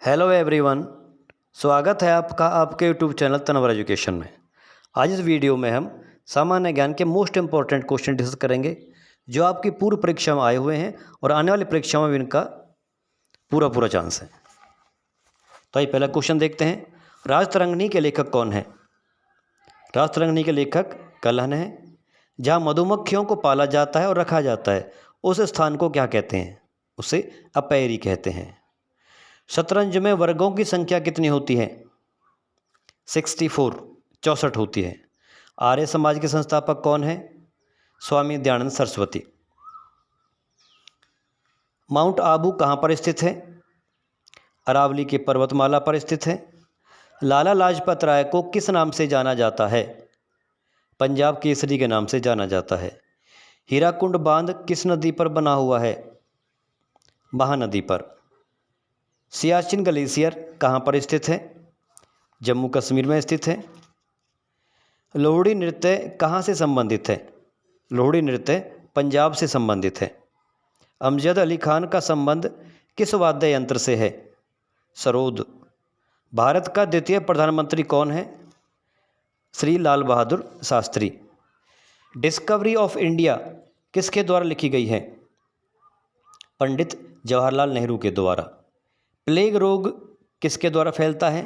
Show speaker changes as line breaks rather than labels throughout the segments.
Hello everyone. स्वागत है आपका आपके यूट्यूब चैनल तनवर एजुकेशन में। आज इस वीडियो में हम सामान्य ज्ञान के मोस्ट इंपॉर्टेंट क्वेश्चन डिस्कस करेंगे जो आपकी पूर्व परीक्षा में आए हुए हैं और आने वाली परीक्षा में भी इनका पूरा चांस है। तो आइए पहला क्वेश्चन देखते हैं। राजतरंगिणी के लेखक कौन है? राजतरंगिणी के लेखक कल्हण है। जहाँ मधुमक्खियों को पाला जाता है और रखा जाता है उस स्थान को क्या कहते हैं? उसे अपेयरी कहते हैं। शतरंज में वर्गों की संख्या कितनी होती है? 64 होती है। आर्य समाज के संस्थापक कौन है? स्वामी दयानंद सरस्वती। माउंट आबू कहाँ पर स्थित है? अरावली की पर्वतमाला पर स्थित है। लाला लाजपत राय को किस नाम से जाना जाता है? पंजाब केसरी के नाम से जाना जाता है। हीराकुंड बांध किस नदी पर बना हुआ है? महानदी पर। सियाचिन ग्लेशियर कहाँ पर स्थित है? जम्मू कश्मीर में स्थित है। लोहड़ी नृत्य कहाँ से संबंधित है? लोहड़ी नृत्य पंजाब से संबंधित है। अमजद अली खान का संबंध किस वाद्य यंत्र से है? सरोद। भारत का द्वितीय प्रधानमंत्री कौन है? Shri Lal Bahadur Shastri. Discovery of India किसके द्वारा लिखी गई है? पंडित जवाहरलाल नेहरू के द्वारा। प्लेग रोग किसके द्वारा फैलता है?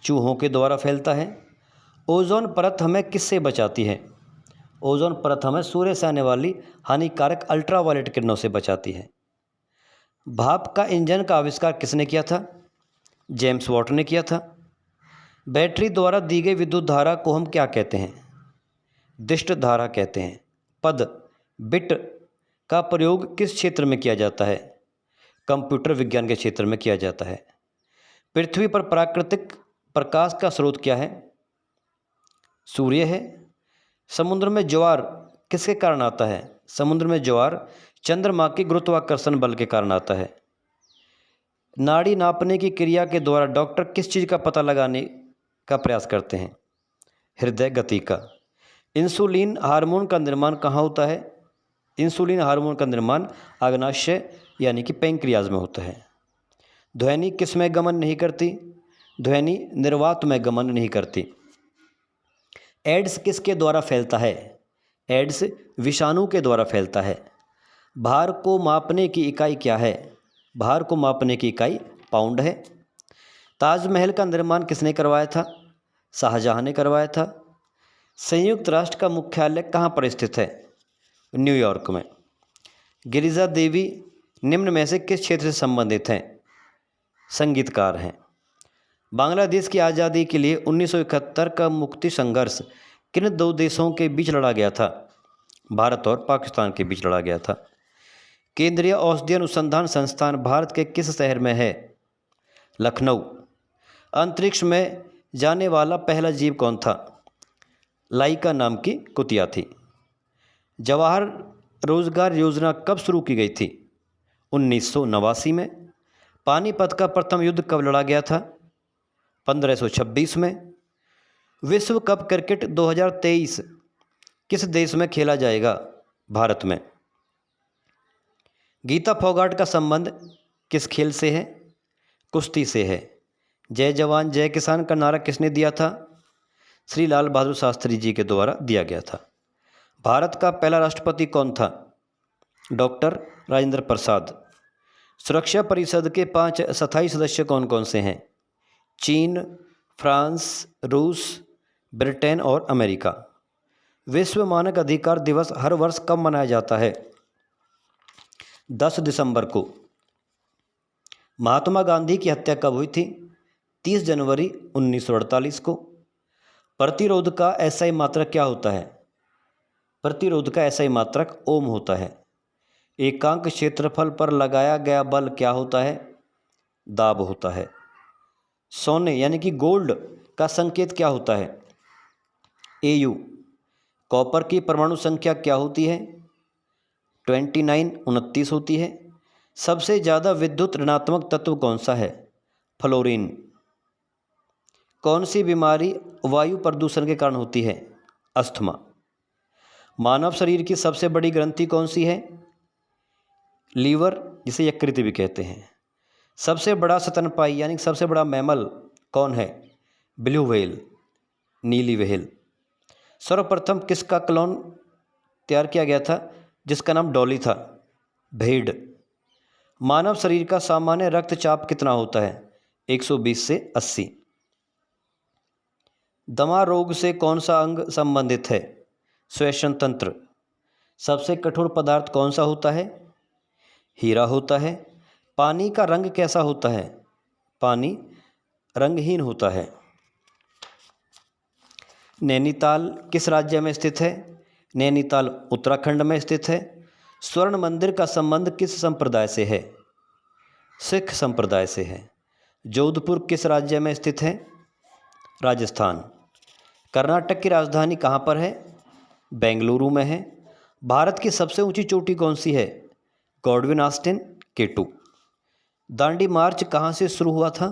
चूहों के द्वारा फैलता है। ओजोन परत हमें किससे बचाती है? ओजोन परत हमें सूर्य से आने वाली हानिकारक अल्ट्रावायलेट किरणों से बचाती है। भाप का इंजन का आविष्कार किसने किया था? जेम्स वाट ने किया था। बैटरी द्वारा दी गई विद्युत धारा को हम क्या कहते हैं? दिष्ट धारा कहते हैं। पद बिट का प्रयोग किस क्षेत्र में किया जाता है? कंप्यूटर विज्ञान के क्षेत्र में किया जाता है। पृथ्वी पर प्राकृतिक प्रकाश का स्रोत क्या है? सूर्य है। समुद्र में ज्वार किसके कारण आता है? समुद्र में ज्वार चंद्रमा के गुरुत्वाकर्षण बल के कारण आता है। नाड़ी नापने की क्रिया के द्वारा डॉक्टर किस चीज़ का पता लगाने का प्रयास करते हैं? हृदय गति का। इंसुलिन हार्मोन का निर्माण कहाँ होता है? इंसुलिन हार्मोन का निर्माण अग्नाशय यानी कि पैंक्रियाज में होता है। ध्वनि किस में गमन नहीं करती? ध्वनि निर्वात में गमन नहीं करती। एड्स किसके द्वारा फैलता है? एड्स विषाणु के द्वारा फैलता है। भार को मापने की इकाई क्या है? भार को मापने की इकाई पाउंड है। ताजमहल का निर्माण किसने करवाया था? शाहजहां ने करवाया था। संयुक्त राष्ट्र का मुख्यालय कहाँ पर स्थित है? न्यूयॉर्क में। गिरिजा देवी निम्न में से किस क्षेत्र से संबंधित हैं? संगीतकार हैं। बांग्लादेश की आज़ादी के लिए 1971 का मुक्ति संघर्ष किन दो देशों के बीच लड़ा गया था? भारत और पाकिस्तान के बीच लड़ा गया था। केंद्रीय औषधि अनुसंधान संस्थान भारत के किस शहर में है? लखनऊ। अंतरिक्ष में जाने वाला पहला जीव कौन था? लाइका नाम की कुतिया थी। जवाहर रोजगार योजना कब शुरू की गई थी? 1989 में। पानीपत का प्रथम युद्ध कब लड़ा गया था? 1526 में। विश्व कप क्रिकेट 2023 किस देश में खेला जाएगा? भारत में। गीता फोगाट का संबंध किस खेल से है? कुश्ती से है। जय जवान जय किसान का नारा किसने दिया था? श्री लाल बहादुर शास्त्री जी के द्वारा दिया गया था। भारत का पहला राष्ट्रपति कौन था? डॉक्टर राजेंद्र प्रसाद। सुरक्षा परिषद के 5 स्थायी सदस्य कौन कौन से हैं? चीन, फ्रांस, रूस, ब्रिटेन और अमेरिका। विश्व मानव अधिकार दिवस हर वर्ष कब मनाया जाता है? 10 दिसंबर को। महात्मा गांधी की हत्या कब हुई थी? 30 जनवरी 1948 को। प्रतिरोध का एसआई मात्रक क्या होता है? प्रतिरोध का एसआई मात्रक ओम होता है। एकांक क्षेत्रफल पर लगाया गया बल क्या होता है? दाब होता है। सोने यानी कि गोल्ड का संकेत क्या होता है? एयू। कॉपर की परमाणु संख्या क्या होती है? 29 होती है। सबसे ज़्यादा विद्युत ऋणात्मक तत्व कौन सा है? फ्लोरीन। कौन सी बीमारी वायु प्रदूषण के कारण होती है? अस्थमा। मानव शरीर की सबसे बड़ी ग्रंथि कौन सी है? लीवर, जिसे यकृत भी कहते हैं। सबसे बड़ा स्तनपायी यानी सबसे बड़ा मैमल कौन है? ब्लू व्हेल, नीली व्हेल। सर्वप्रथम किसका क्लोन तैयार किया गया था जिसका नाम डॉली था? भेड़। मानव शरीर का सामान्य रक्तचाप कितना होता है? 120 से 80। दमा रोग से कौन सा अंग संबंधित है? श्वसन तंत्र। सबसे कठोर पदार्थ कौन सा होता है? हीरा होता है। पानी का रंग कैसा होता है? पानी रंगहीन होता है। नैनीताल किस राज्य में स्थित है? नैनीताल उत्तराखंड में स्थित है। स्वर्ण मंदिर का संबंध किस संप्रदाय से है? सिख संप्रदाय से है। जोधपुर किस राज्य में स्थित है? राजस्थान। कर्नाटक की राजधानी कहाँ पर है? बेंगलुरु में है। भारत की सबसे ऊंची चोटी कौन सी है? Godwin Austen K two. Dandi march कहाँ से शुरू हुआ था?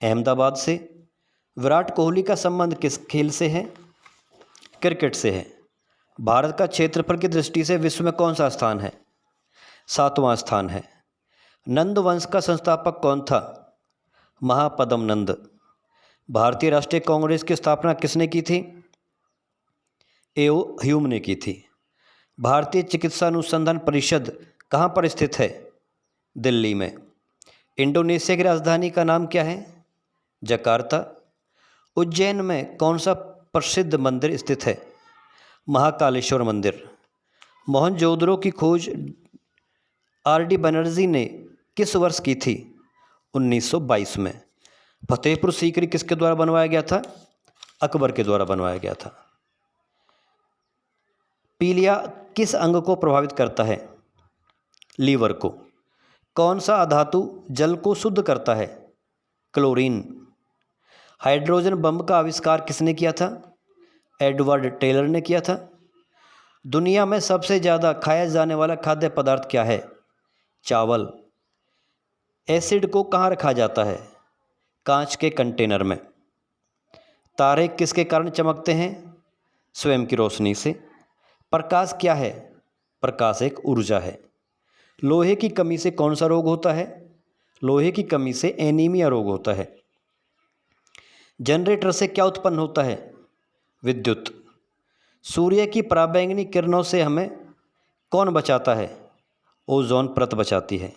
अहमदाबाद से। विराट कोहली का संबंध किस खेल से है? क्रिकेट से है। भारत का क्षेत्रफल की दृष्टि से विश्व में कौन सा स्थान है? 7वां स्थान है। नंद वंश का संस्थापक कौन था? महापद्म नंद। भारतीय राष्ट्रीय कांग्रेस की स्थापना किसने की थी? एओ ह्यूम ने की थी। भारतीय चिकित्सा अनुसंधान परिषद कहाँ पर स्थित है? दिल्ली में। इंडोनेशिया की राजधानी का नाम क्या है? जकार्ता। उज्जैन में कौन सा प्रसिद्ध मंदिर स्थित है? महाकालेश्वर मंदिर। मोहनजोदड़ो की खोज आर.डी. बनर्जी ने किस वर्ष की थी? 1922 में। फतेहपुर सीकरी किसके द्वारा बनवाया गया था? अकबर के द्वारा बनवाया गया था। पीलिया किस अंग को प्रभावित करता है? लीवर को। कौन सा अधातु जल को शुद्ध करता है? क्लोरीन। हाइड्रोजन बम का आविष्कार किसने किया था? एडवर्ड टेलर ने किया था। दुनिया में सबसे ज़्यादा खाया जाने वाला खाद्य पदार्थ क्या है? चावल। एसिड को कहाँ रखा जाता है? कांच के कंटेनर में। तारे किसके कारण चमकते हैं? स्वयं की रोशनी से। प्रकाश क्या है? प्रकाश एक ऊर्जा है। लोहे की कमी से कौन सा रोग होता है? लोहे की कमी से एनीमिया रोग होता है। जनरेटर से क्या उत्पन्न होता है? विद्युत। सूर्य की पराबैंगनी किरणों से हमें कौन बचाता है? ओजोन परत बचाती है।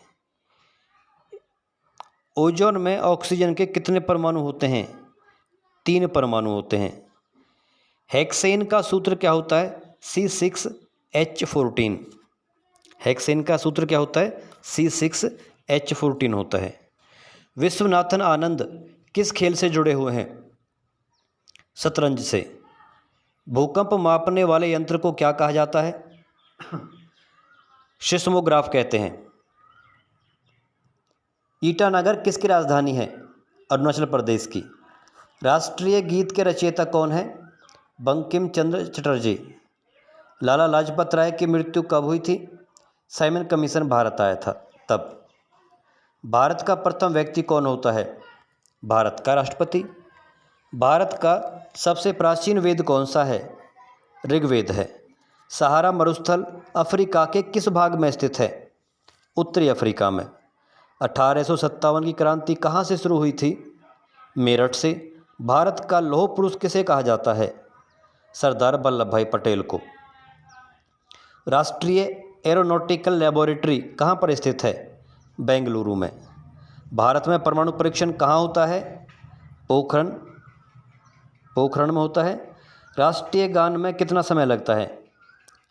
ओजोन में ऑक्सीजन के कितने परमाणु होते हैं? 3 परमाणु होते हैं। हेक्सेन का सूत्र क्या होता है? C6H14। हेक्सेन का सूत्र क्या होता है? C6H14 होता है। विश्वनाथन आनंद किस खेल से जुड़े हुए हैं? शतरंज से। भूकंप मापने वाले यंत्र को क्या कहा जाता है? सिस्मोग्राफ कहते हैं। ईटानगर किसकी राजधानी है? अरुणाचल प्रदेश की। राष्ट्रीय गीत के रचयिता कौन है? बंकिम चंद्र चटर्जी। लाला लाजपत राय की मृत्यु कब हुई थी? साइमन कमीशन भारत आया था तब। भारत का प्रथम व्यक्ति कौन होता है? भारत का राष्ट्रपति। भारत का सबसे प्राचीन वेद कौन सा है? ऋग्वेद है। सहारा मरुस्थल अफ्रीका के किस भाग में स्थित है? उत्तरी अफ्रीका में। 1857 की क्रांति कहाँ से शुरू हुई थी? मेरठ से। भारत का लौह पुरुष किसे कहा जाता है? सरदार वल्लभ भाई पटेल को। राष्ट्रीय एरोनॉटिकल लेबोरेटरी कहाँ पर स्थित है? बेंगलुरु में। भारत में परमाणु परीक्षण कहाँ होता है? पोखरण में होता है। राष्ट्रीय गान में कितना समय लगता है?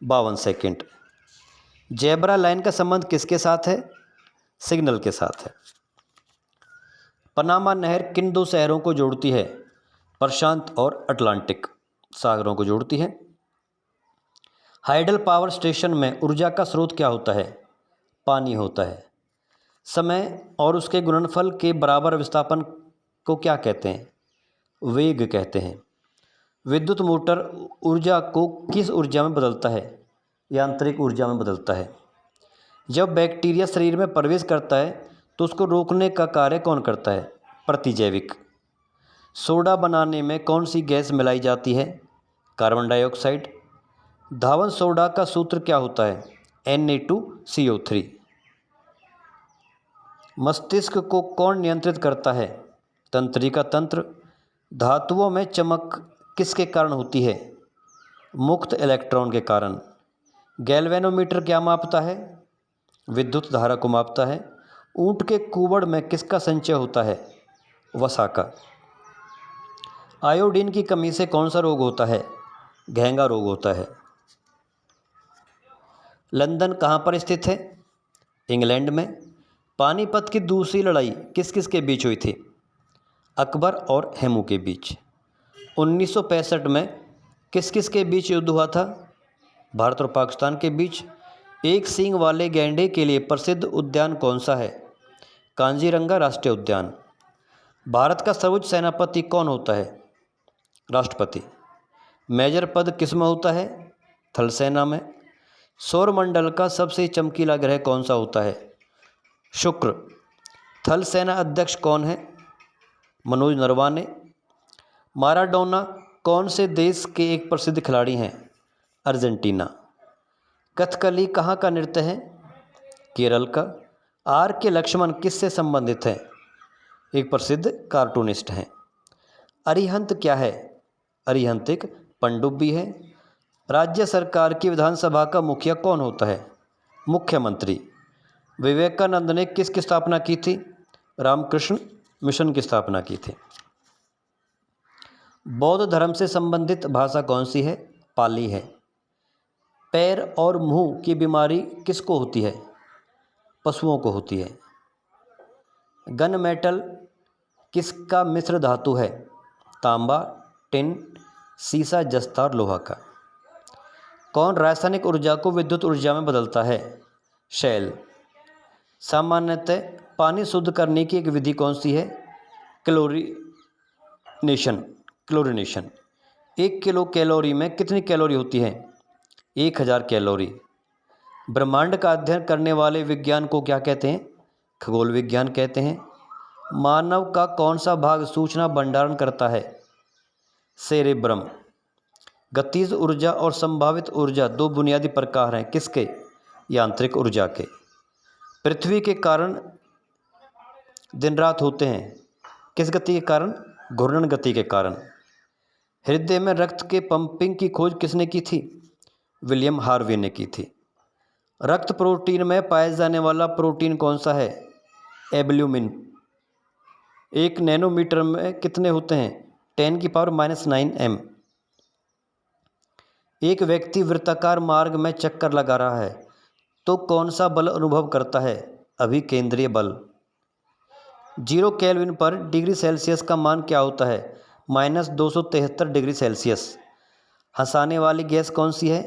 52 सेकंड। जेब्रा लाइन का संबंध किसके साथ है? सिग्नल के साथ है। पनामा नहर किन 2 शहरों को जोड़ती है? प्रशांत और अटलांटिक सागरों को जोड़ती है। हाइडल पावर स्टेशन में ऊर्जा का स्रोत क्या होता है? पानी होता है। समय और उसके गुणनफल के बराबर विस्थापन को क्या कहते हैं? वेग कहते हैं। विद्युत मोटर ऊर्जा को किस ऊर्जा में बदलता है? यांत्रिक ऊर्जा में बदलता है। जब बैक्टीरिया शरीर में प्रवेश करता है तो उसको रोकने का कार्य कौन करता है? प्रतिजैविक। सोडा बनाने में कौन सी गैस मिलाई जाती है? Carbon dioxide. धावन सोडा का सूत्र क्या होता है? Na2CO3। मस्तिष्क को कौन नियंत्रित करता है? तंत्रिका तंत्र। धातुओं में चमक किसके कारण होती है? मुक्त इलेक्ट्रॉन के कारण। गैल्वेनोमीटर क्या मापता है? विद्युत धारा को मापता है। ऊंट के कूबड़ में किसका संचय होता है? वसा का। आयोडीन की कमी से कौन सा रोग होता है? घेंगा रोग होता है। लंदन कहाँ पर स्थित है? इंग्लैंड में। पानीपत की दूसरी लड़ाई किस किस के बीच हुई थी? अकबर और हेमू के बीच। 1965 में किस किस के बीच युद्ध हुआ था? भारत और पाकिस्तान के बीच। एक सींग वाले गैंडे के लिए प्रसिद्ध उद्यान कौन सा है? कांजीरंगा राष्ट्रीय उद्यान। भारत का सर्वोच्च सेनापति कौन होता है? राष्ट्रपति। मेजर पद किस में होता है? थल सेना में। सौरमंडल का सबसे चमकीला ग्रह कौन सा होता है? शुक्र। थल सेना अध्यक्ष कौन है? मनोज नरवाने। माराडोना कौन से देश के एक प्रसिद्ध खिलाड़ी हैं? अर्जेंटीना। कथकली कहाँ का नृत्य है? केरल का। आर के लक्ष्मण किससे संबंधित हैं? एक प्रसिद्ध कार्टूनिस्ट हैं। अरिहंत क्या है? अरिहंत एक पनडुब्बी है। राज्य सरकार की विधानसभा का मुखिया कौन होता है? मुख्यमंत्री। विवेकानंद ने किसकी स्थापना की थी? रामकृष्ण मिशन की स्थापना की थी। बौद्ध धर्म से संबंधित भाषा कौन सी है? पाली है। पैर और मुंह की बीमारी किसको होती है? पशुओं को होती है। गन मेटल किसका मिश्र धातु है? तांबा, टिन, सीसा, जस्ता और लोहा का। कौन रासायनिक ऊर्जा को विद्युत ऊर्जा में बदलता है? शैल। सामान्यतः पानी शुद्ध करने की एक विधि कौन सी है? क्लोरीनेशन। 1 किलो कैलोरी में कितनी कैलोरी होती है? 1000 कैलोरी। ब्रह्मांड का अध्ययन करने वाले विज्ञान को क्या कहते हैं? खगोल विज्ञान कहते हैं। मानव का कौन सा भाग सूचना भंडारण करता है? सेरेब्रम। गतिज ऊर्जा और संभावित ऊर्जा दो बुनियादी प्रकार हैं, किसके? यांत्रिक ऊर्जा के। पृथ्वी के कारण दिन रात होते हैं, किस गति के कारण? घूर्णन गति के कारण। हृदय में रक्त के पंपिंग की खोज किसने की थी? विलियम हार्वे ने की थी। रक्त प्रोटीन में पाया जाने वाला प्रोटीन कौन सा है? एल्ब्यूमिन। 1 नैनोमीटर में कितने होते हैं? 10⁻⁹ m। एक व्यक्ति वृत्ताकार मार्ग में चक्कर लगा रहा है तो कौन सा बल अनुभव करता है? अभिकेंद्रीय बल। 0 केल्विन पर डिग्री सेल्सियस का मान क्या होता है? -273 डिग्री सेल्सियस। हंसाने वाली गैस कौन सी है?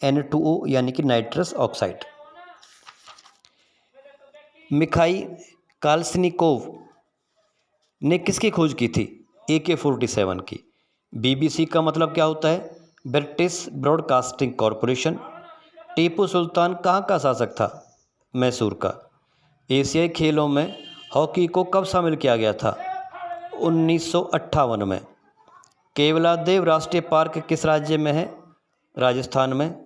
N2O यानी कि नाइट्रस ऑक्साइड। मिखाई काल्सनिकोव ने किसकी खोज की थी? AK-47 की। BBC का मतलब क्या होता है? British Broadcasting Corporation. Tipu Sultan कहाँ का शासक था? मैसूर का। एशियाई खेलों में हॉकी को कब शामिल किया गया था? 1958 में। केवलादेव राष्ट्रीय पार्क किस राज्य में है? राजस्थान में।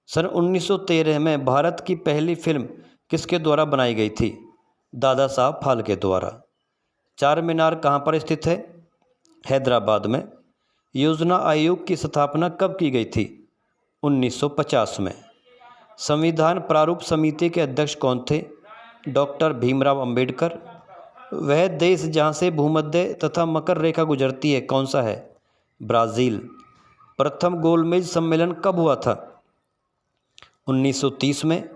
सन 1913 में भारत की पहली फिल्म किसके द्वारा बनाई गई थी? दादा साहब फाल्के द्वारा। चार मीनार कहाँ पर स्थित है? हैदराबाद में। योजना आयोग की स्थापना कब की गई थी? 1950 में। संविधान प्रारूप समिति के अध्यक्ष कौन थे? डॉक्टर भीमराव अंबेडकर। वह देश जहाँ से भूमध्य तथा मकर रेखा गुजरती है कौन सा है? ब्राज़ील। प्रथम गोलमेज सम्मेलन कब हुआ था? 1930 में।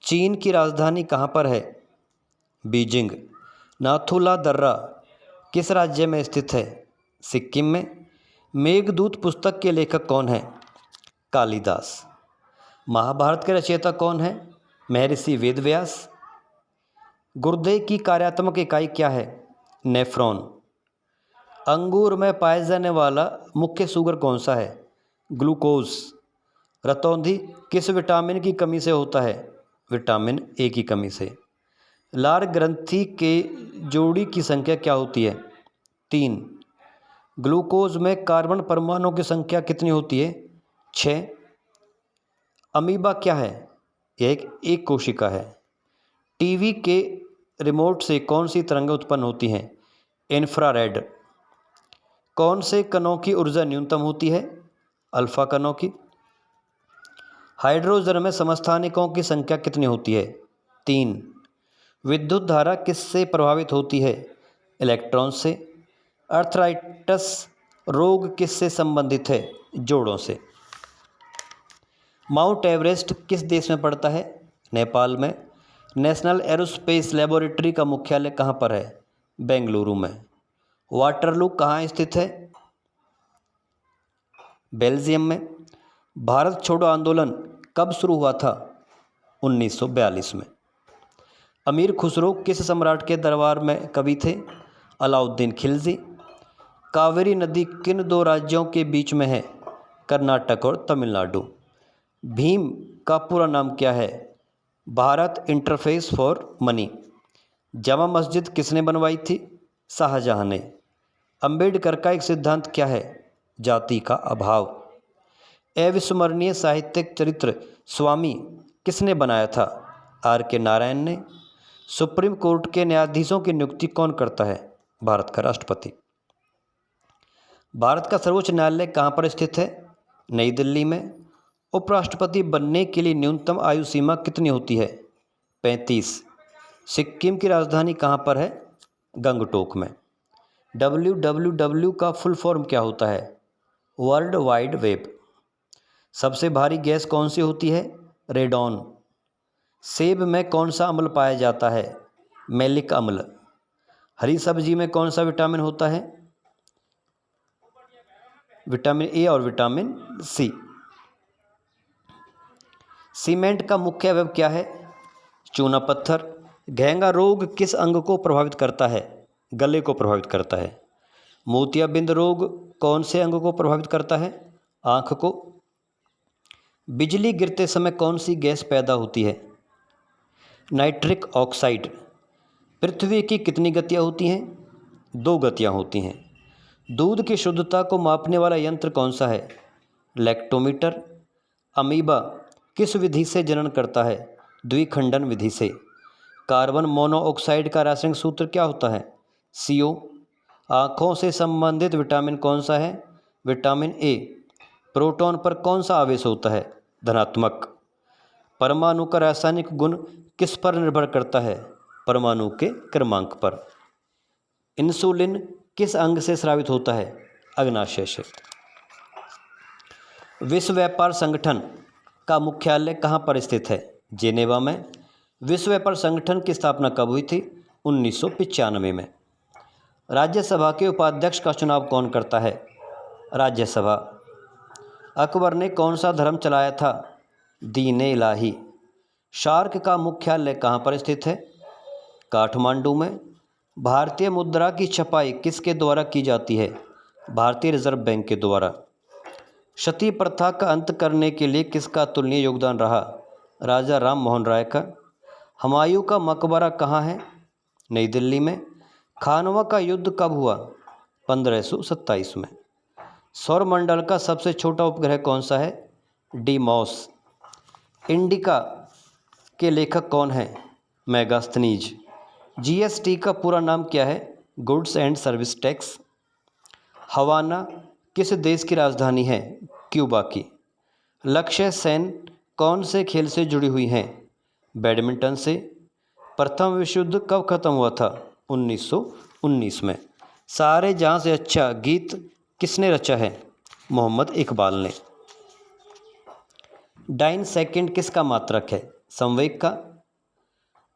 चीन की राजधानी कहाँ पर है? बीजिंग। नाथुला दर्रा किस राज्य में स्थित है? सिक्किम में। मेघदूत पुस्तक के लेखक कौन है? कालिदास। महाभारत के रचयिता कौन है? महर्षि वेदव्यास। गुर्दे की कार्यात्मक इकाई क्या है? नेफ्रॉन। अंगूर में पाया जाने वाला मुख्य शुगर कौन सा है? ग्लूकोज। रतौंधी किस विटामिन की कमी से होता है? विटामिन ए की कमी से। लार ग्रंथि के जोड़ी की संख्या क्या होती है? 3। ग्लूकोज में कार्बन परमाणुओं की संख्या कितनी होती है? 6। अमीबा क्या है? यह एक कोशिका है। टीवी के रिमोट से कौन सी तरंगें उत्पन्न होती हैं? इंफ्रारेड। कौन से कणों की ऊर्जा न्यूनतम होती है? अल्फा कणों की। हाइड्रोजन में समस्थानिकों की संख्या कितनी होती है? 3। विद्युत धारा किससे प्रभावित होती है? इलेक्ट्रॉन से। अर्थराइटस रोग किससे संबंधित है? जोड़ों से। माउंट एवरेस्ट किस देश में पड़ता है? नेपाल में। नेशनल एरोस्पेस लेबोरेटरी का मुख्यालय कहाँ पर है? बेंगलुरु में। वाटरलू कहाँ स्थित है? बेल्जियम में। भारत छोड़ो आंदोलन कब शुरू हुआ था? 1942 में। अमीर खुसरो किस सम्राट के दरबार में कवि थे? अलाउद्दीन खिलजी। कावेरी नदी किन दो राज्यों के बीच में है? कर्नाटक और तमिलनाडु। भीम का पूरा नाम क्या है? Bharat interface for money. Jama Masjid किसने बनवाई थी? शाहजहां ने। अंबेडकर का एक सिद्धांत क्या है? जाति का अभाव। अविस्मरणीय साहित्यिक चरित्र स्वामी किसने बनाया था? आर के नारायण ने। सुप्रीम कोर्ट के न्यायाधीशों की नियुक्ति कौन करता है? भारत का राष्ट्रपति। भारत का सर्वोच्च न्यायालय कहाँ पर स्थित है? नई दिल्ली में। उपराष्ट्रपति बनने के लिए न्यूनतम आयु सीमा कितनी होती है? 35। सिक्किम की राजधानी कहाँ पर है? गंगटोक में। www का फुल फॉर्म क्या होता है? World wide web. सबसे भारी गैस कौन सी होती है? रेडॉन। सेब में कौन सा अम्ल पाया जाता है? मैलिक अम्ल। हरी सब्जी में कौन सा विटामिन होता है? विटामिन ए और विटामिन सी। सीमेंट का मुख्य अवयव क्या है? चूना पत्थर। घेंगा रोग किस अंग को प्रभावित करता है? गले को प्रभावित करता है। मोतियाबिंद रोग कौन से अंग को प्रभावित करता है? आँख को। बिजली गिरते समय कौन सी गैस पैदा होती है? Nitric oxide. पृथ्वी की कितनी गतियाँ होती हैं? 2 गतियाँ होती हैं। दूध की शुद्धता को मापने वाला यंत्र कौन सा है? लैक्टोमीटर। अमीबा किस विधि से जनन करता है? द्विखंडन विधि से। कार्बन मोनोऑक्साइड का रासायनिक सूत्र क्या होता है? CO। आँखों से संबंधित विटामिन कौन सा है? Vitamin A. प्रोटॉन पर कौन सा आवेश होता है? धनात्मक। परमाणु का रासायनिक गुण किस पर निर्भर करता है? परमाणु के क्रमांक पर। इंसुलिन किस अंग से स्रावित होता है? अग्नाशय से। विश्व व्यापार संगठन का मुख्यालय कहाँ पर स्थित है? जेनेवा में। विश्व व्यापार संगठन की स्थापना कब हुई थी? 1995 में। राज्यसभा के उपाध्यक्ष का चुनाव कौन करता है? राज्यसभा। अकबर ने कौन सा धर्म चलाया था? दीन-ए इलाही। शार्क का मुख्यालय कहाँ पर स्थित है? काठमांडू में। भारतीय मुद्रा की छपाई किसके द्वारा की जाती है? भारतीय रिजर्व बैंक के द्वारा। सती प्रथा का अंत करने के लिए किसका अतुलनीय योगदान रहा? राजा राम मोहन राय का। हुमायूं का मकबरा कहाँ है? नई दिल्ली में। खानवा का युद्ध कब हुआ? 1527 में। सौरमंडल का सबसे छोटा उपग्रह कौन सा है? डीमॉस। इंडिका के लेखक कौन हैं? मेगास्थनीज। GST का पूरा नाम क्या है? Goods and service tax. Havana किस देश की राजधानी है? क्यूबा की। लक्ष्य सेन कौन से खेल से जुड़ी हुई हैं? बैडमिंटन से। प्रथम विश्व युद्ध कब खत्म हुआ था? 1919 में। सारे जहाँ से अच्छा गीत किसने रचा है? मोहम्मद इकबाल ने। डाइन सेकेंड किसका मात्रक है? संवेग का।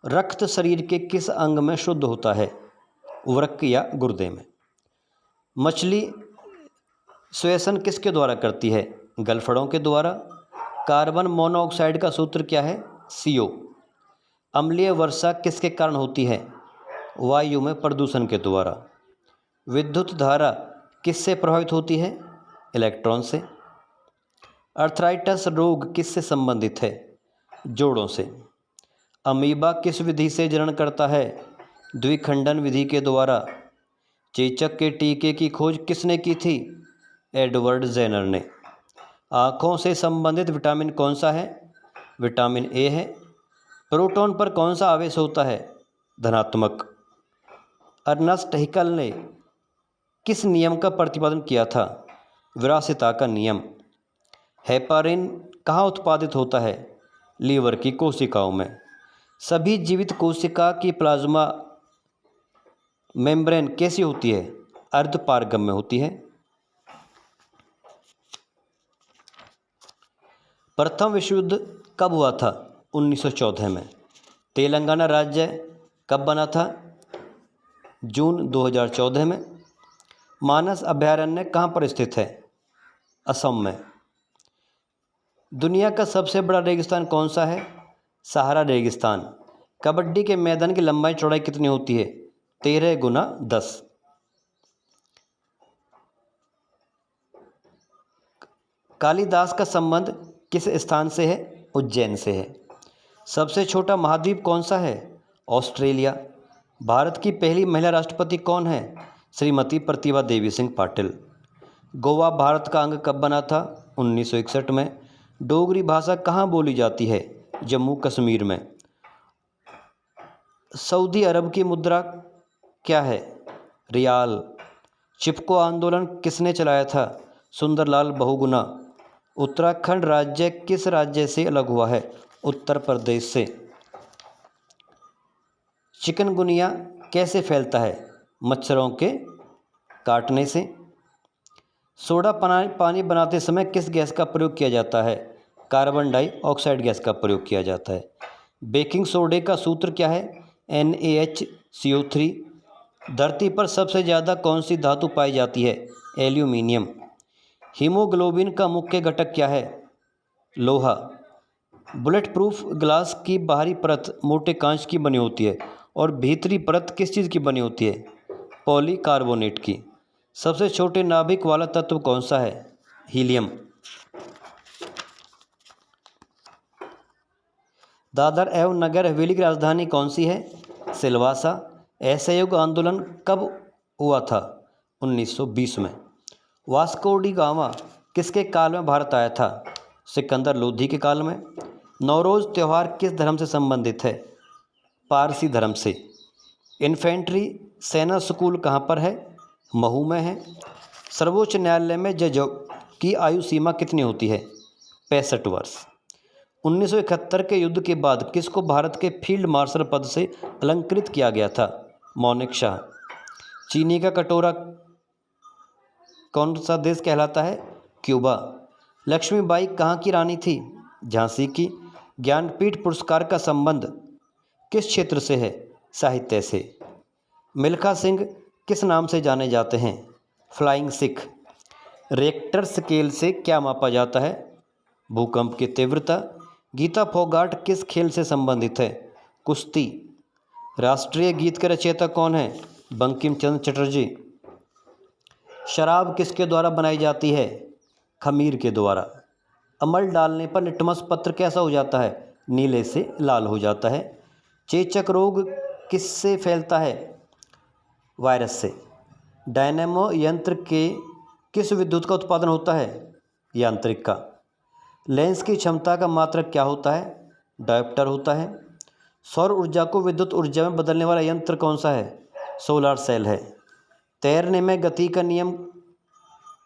रक्त शरीर के किस अंग में शुद्ध होता है? वृक्क या गुर्दे में। मछली श्वसन किसके द्वारा करती है? गलफड़ों के द्वारा। कार्बन मोनोऑक्साइड का सूत्र क्या है? CO। अम्लीय वर्षा किसके कारण होती है? वायु में प्रदूषण के द्वारा। विद्युत धारा किससे प्रभावित होती है? इलेक्ट्रॉन से। अर्थराइटस रोग किससे संबंधित है? जोड़ों से। अमीबा किस विधि से जनन करता है? द्विखंडन विधि के द्वारा। चेचक के टीके की खोज किसने की थी? एडवर्ड जेनर ने। आँखों से संबंधित विटामिन कौन सा है? विटामिन ए है। प्रोटॉन पर कौन सा आवेश होता है? धनात्मक। अर्नस्ट हैकेल ने किस नियम का प्रतिपादन किया था? विरासिता का नियम। हेपारिन कहाँ उत्पादित होता है? लीवर की कोशिकाओं में। सभी जीवित कोशिका की प्लाज्मा मेम्ब्रेन कैसी होती है? अर्धपारगम्य होती है। प्रथम विश्व युद्ध कब हुआ था? 1914 में। तेलंगाना राज्य कब बना था? जून 2014 में। मानस अभयारण्य कहाँ पर स्थित है? असम में। दुनिया का सबसे बड़ा रेगिस्तान कौन सा है? सहारा रेगिस्तान। कबड्डी के मैदान की लंबाई चौड़ाई कितनी होती है? 13 गुना 10। कालिदास का संबंध किस स्थान से है? उज्जैन से है। सबसे छोटा महाद्वीप कौन सा है? ऑस्ट्रेलिया। भारत की पहली महिला राष्ट्रपति कौन है? श्रीमती प्रतिभा देवी सिंह पाटिल। गोवा भारत का अंग कब बना था? 1961 में। डोगरी भाषा कहाँ बोली जाती है? जम्मू कश्मीर में। सऊदी अरब की मुद्रा क्या है? रियाल। चिपको आंदोलन किसने चलाया था? सुंदरलाल बहुगुणा। उत्तराखंड राज्य किस राज्य से अलग हुआ है? उत्तर प्रदेश से। चिकनगुनिया कैसे फैलता है? मच्छरों के काटने से। सोडा पानी बनाते समय किस गैस का प्रयोग किया जाता है? कार्बन डाइऑक्साइड गैस का प्रयोग किया जाता है। बेकिंग सोडे का सूत्र क्या है? NaHCO3। धरती पर सबसे ज़्यादा कौन सी धातु पाई जाती है? एल्यूमिनियम। हीमोग्लोबिन का मुख्य घटक क्या है? लोहा। बुलेट प्रूफ ग्लास की बाहरी परत मोटे कांच की बनी होती है और भीतरी परत किस चीज़ की बनी होती है? पॉलीकार्बोनेट की। सबसे छोटे नाभिक वाला तत्व कौन सा है? हीलियम। दादर एवं नगर हवेली की राजधानी कौन सी है? सिलवासा। असहयोग आंदोलन कब हुआ था? 1920 में। वास्को डी गामा किसके काल में भारत आया था? सिकंदर लोधी के काल में। नौरोज़ त्यौहार किस धर्म से संबंधित है? पारसी धर्म से। इन्फेंट्री सेना स्कूल कहाँ पर है? महू में है। सर्वोच्च न्यायालय में जजों की आयु सीमा कितनी होती है? 65 वर्ष। 1971 के युद्ध के बाद किसको भारत के फील्ड मार्शल पद से अलंकृत किया गया था? मौनिक शाह। चीनी का कटोरा कौन सा देश कहलाता है? क्यूबा। लक्ष्मीबाई कहाँ की रानी थी? झांसी की। ज्ञानपीठ पुरस्कार का संबंध किस क्षेत्र से है? साहित्य से। मिल्खा सिंह किस नाम से जाने जाते हैं? फ्लाइंग सिख। रेक्टर स्केल से क्या मापा जाता है? भूकंप की तीव्रता। गीता फोगाट किस खेल से संबंधित है? कुश्ती। राष्ट्रीय गीत के रचयिता कौन है? बंकिम चंद्र चटर्जी। शराब किसके द्वारा बनाई जाती है? खमीर के द्वारा। अमल डालने पर लिटमस पत्र कैसा हो जाता है? नीले से लाल हो जाता है। चेचक रोग किससे फैलता है? वायरस से। डायनेमो यंत्र के किस विद्युत का उत्पादन होता है? यांत्रिक का। लेंस की क्षमता का मात्रक क्या होता है? डायोप्टर होता है। सौर ऊर्जा को विद्युत ऊर्जा में बदलने वाला यंत्र कौन सा है? सोलर सेल है। तैरने में गति का नियम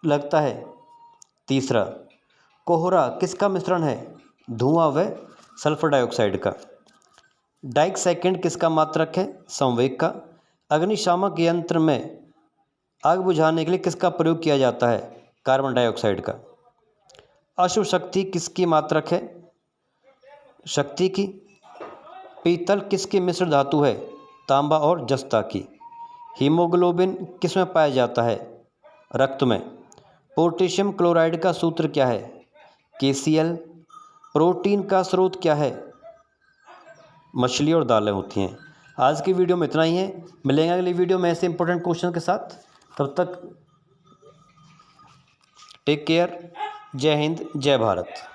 लगता है? तीसरा। कोहरा किसका मिश्रण है? धुआं व सल्फर डाइऑक्साइड का। डाइक सेकंड किसका मात्रक है? संवेग का। अग्निशामक यंत्र में आग बुझाने के लिए किसका प्रयोग किया जाता है? कार्बन डाइऑक्साइड का। अशुभ शक्ति किसकी मात्रक है? शक्ति की। पीतल किसकी मिश्र धातु है? तांबा और जस्ता की। हीमोग्लोबिन किस में पाया जाता है? रक्त में। पोटेशियम क्लोराइड का सूत्र क्या है? KCl। प्रोटीन का स्रोत क्या है? मछली और दालें होती हैं। आज की वीडियो में इतना ही है। मिलेंगे अगली वीडियो में ऐसे इंपॉर्टेंट क्वेश्चन के साथ। तब तक टेक केयर। जय हिंद, जय भारत।